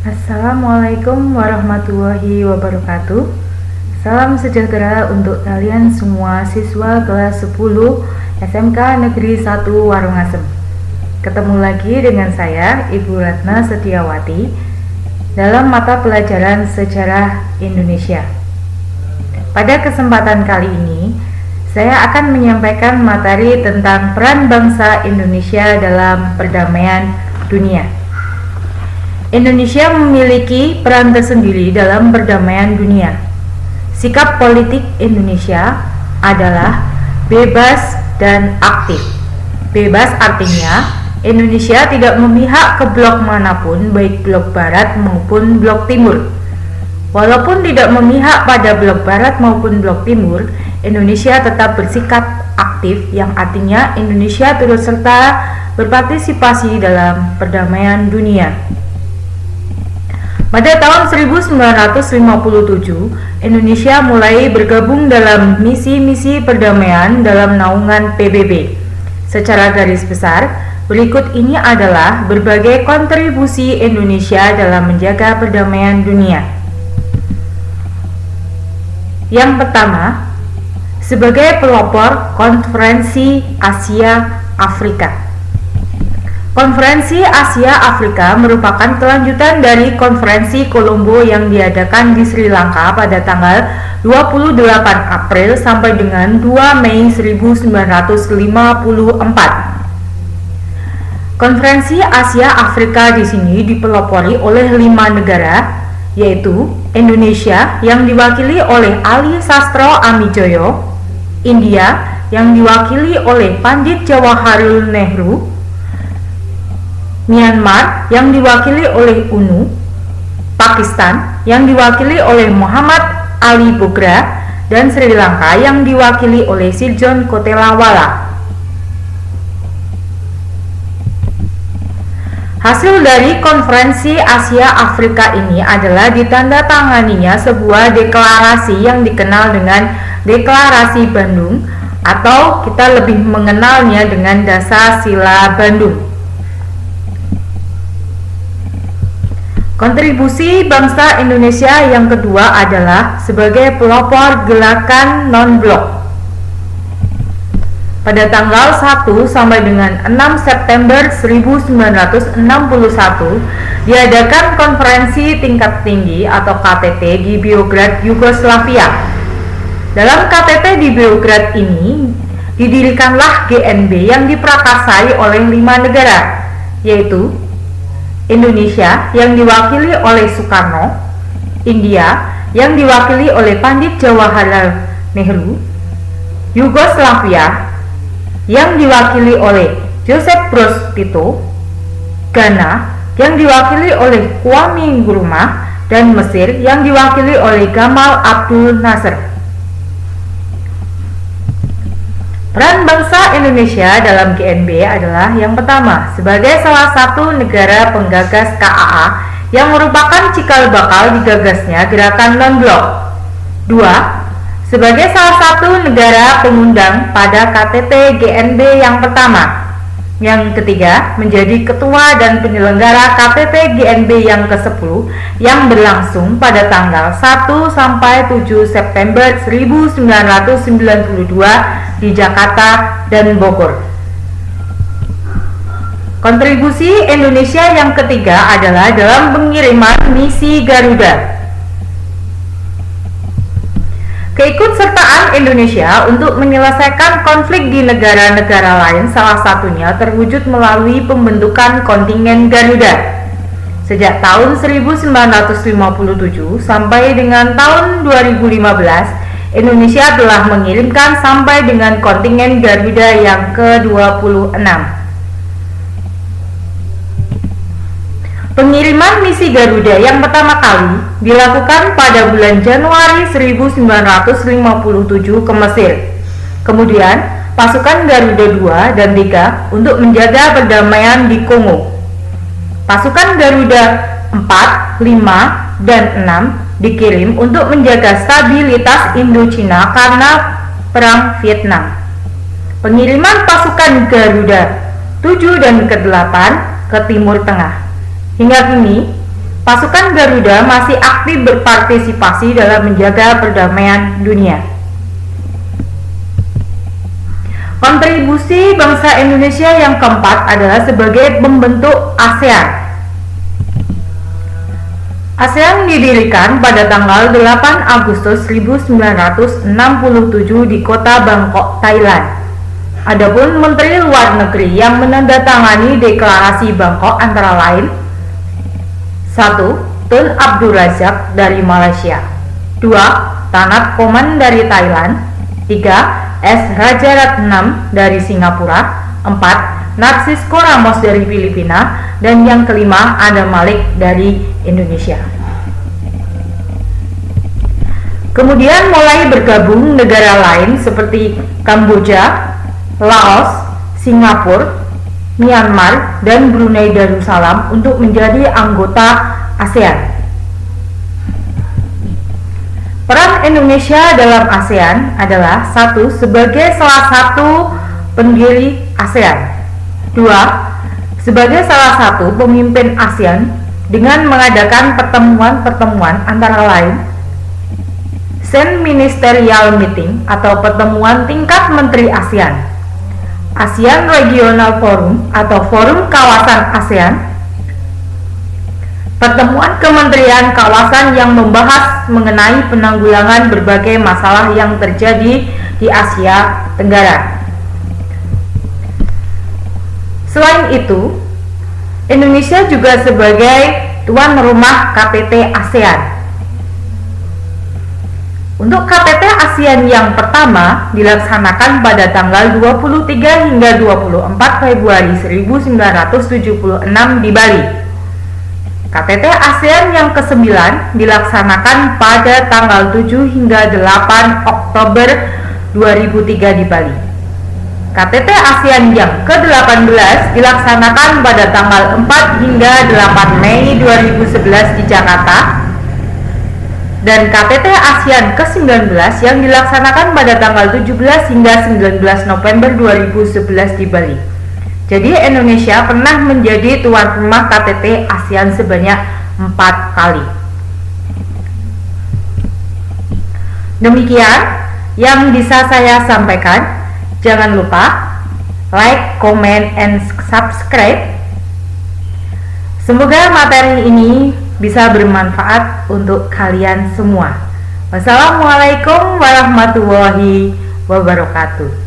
Assalamualaikum warahmatullahi wabarakatuh. Salam sejahtera untuk kalian semua siswa kelas 10 SMK Negeri 1 Warungasem. Ketemu lagi dengan saya, Ibu Ratna Setiawati, dalam mata pelajaran Sejarah Indonesia. Pada kesempatan kali ini, saya akan menyampaikan materi tentang peran bangsa Indonesia dalam perdamaian dunia. Indonesia memiliki peran tersendiri dalam perdamaian dunia. Sikap politik Indonesia adalah bebas dan aktif. Bebas artinya Indonesia tidak memihak ke blok manapun, baik blok barat maupun blok timur. Walaupun tidak memihak pada blok barat maupun blok timur, Indonesia tetap bersikap aktif, yang artinya Indonesia turut serta berpartisipasi dalam perdamaian dunia. Pada tahun 1957, Indonesia mulai bergabung dalam misi-misi perdamaian dalam naungan PBB. Secara garis besar, berikut ini adalah berbagai kontribusi Indonesia dalam menjaga perdamaian dunia. Yang pertama, sebagai pelopor Konferensi Asia Afrika. Konferensi Asia Afrika merupakan kelanjutan dari Konferensi Kolombo yang diadakan di Sri Lanka pada tanggal 28 April sampai dengan 2 Mei 1954. Konferensi Asia Afrika di sini dipelopori oleh 5 negara, yaitu Indonesia yang diwakili oleh Ali Sastro Amijoyo, India yang diwakili oleh Pandit Jawaharlal Nehru, Myanmar yang diwakili oleh UNU, Pakistan yang diwakili oleh Muhammad Ali Bogra, dan Sri Lanka yang diwakili oleh Sirjon Kotelawala. Hasil dari Konferensi Asia Afrika ini adalah ditandatanganinya sebuah deklarasi yang dikenal dengan Deklarasi Bandung, atau kita lebih mengenalnya dengan Dasar Sila Bandung. Kontribusi bangsa Indonesia yang kedua adalah sebagai pelopor gerakan non-blok. Pada tanggal 1 sampai dengan 6 September 1961 diadakan konferensi tingkat tinggi atau KTT di Beograd, Yugoslavia. Dalam KTT di Beograd ini didirikanlah GNB yang diprakarsai oleh 5 negara, yaitu Indonesia yang diwakili oleh Soekarno, India yang diwakili oleh Pandit Jawaharlal Nehru, Yugoslavia yang diwakili oleh Joseph Broz Tito, Ghana yang diwakili oleh Kwame Nkrumah, dan Mesir yang diwakili oleh Gamal Abdul Nasser. Peran bangsa Indonesia dalam GNB adalah yang pertama, sebagai salah satu negara penggagas KAA yang merupakan cikal bakal digagasnya gerakan non-blok. 2. Sebagai salah satu negara pengundang pada KTT GNB yang pertama. Yang ketiga, menjadi ketua dan penyelenggara KTT GNB yang ke-10 yang berlangsung pada tanggal 1 sampai 7 September 1992 di Jakarta dan Bogor. Kontribusi Indonesia yang ketiga adalah dalam pengiriman misi Garuda. Keikutsertaan Indonesia untuk menyelesaikan konflik di negara-negara lain salah satunya terwujud melalui pembentukan kontingen Garuda. Sejak tahun 1957 sampai dengan tahun 2015, Indonesia telah mengirimkan sampai dengan kontingen Garuda yang ke-26. Pengiriman misi Garuda yang pertama kali dilakukan pada bulan Januari 1957 ke Mesir. Kemudian, pasukan Garuda 2 dan 3 untuk menjaga perdamaian di Kongo. Pasukan Garuda 4, 5, dan 6 dikirim untuk menjaga stabilitas Indochina karena Perang Vietnam. Pengiriman pasukan Garuda 7 dan ke-8 ke Timur Tengah. Hingga kini, pasukan Garuda masih aktif berpartisipasi dalam menjaga perdamaian dunia. Kontribusi bangsa Indonesia yang keempat adalah sebagai pembentuk ASEAN. ASEAN didirikan pada tanggal 8 Agustus 1967 di kota Bangkok, Thailand. Adapun Menteri Luar Negeri yang menandatangani deklarasi Bangkok antara lain: 1. Tun Abdul Razak dari Malaysia, 2. Tanat Koman dari Thailand, 3. S. Rajaratnam dari Singapura, 4. Narcisco Ramos dari Filipina, dan yang kelima Adam Malik dari Indonesia. Kemudian mulai bergabung negara lain seperti Kamboja, Laos, Singapura, Myanmar, dan Brunei Darussalam untuk menjadi anggota ASEAN. Peran Indonesia dalam ASEAN adalah: 1. Sebagai salah satu pendiri ASEAN, 2. Sebagai salah satu pemimpin ASEAN dengan mengadakan pertemuan-pertemuan antara lain Sen Ministerial Meeting atau pertemuan tingkat menteri ASEAN, ASEAN Regional Forum atau Forum Kawasan ASEAN, pertemuan kementerian kawasan yang membahas mengenai penanggulangan berbagai masalah yang terjadi di Asia Tenggara. Selain itu, Indonesia juga sebagai tuan rumah KTT ASEAN. Untuk KTT ASEAN yang pertama dilaksanakan pada tanggal 23 hingga 24 Februari 1976 di Bali. KTT ASEAN yang ke-9 dilaksanakan pada tanggal 7 hingga 8 Oktober 2003 di Bali. KTT ASEAN yang ke-18 dilaksanakan pada tanggal 4 hingga 8 Mei 2011 di Jakarta. Dan KTT ASEAN ke-19 yang dilaksanakan pada tanggal 17 hingga 19 November 2011 di Bali. Jadi Indonesia pernah menjadi tuan rumah KTT ASEAN sebanyak 4 kali. Demikian yang bisa saya sampaikan. Jangan lupa like, comment, and subscribe. Semoga materi ini bisa bermanfaat untuk kalian semua. Wassalamualaikum warahmatullahi wabarakatuh.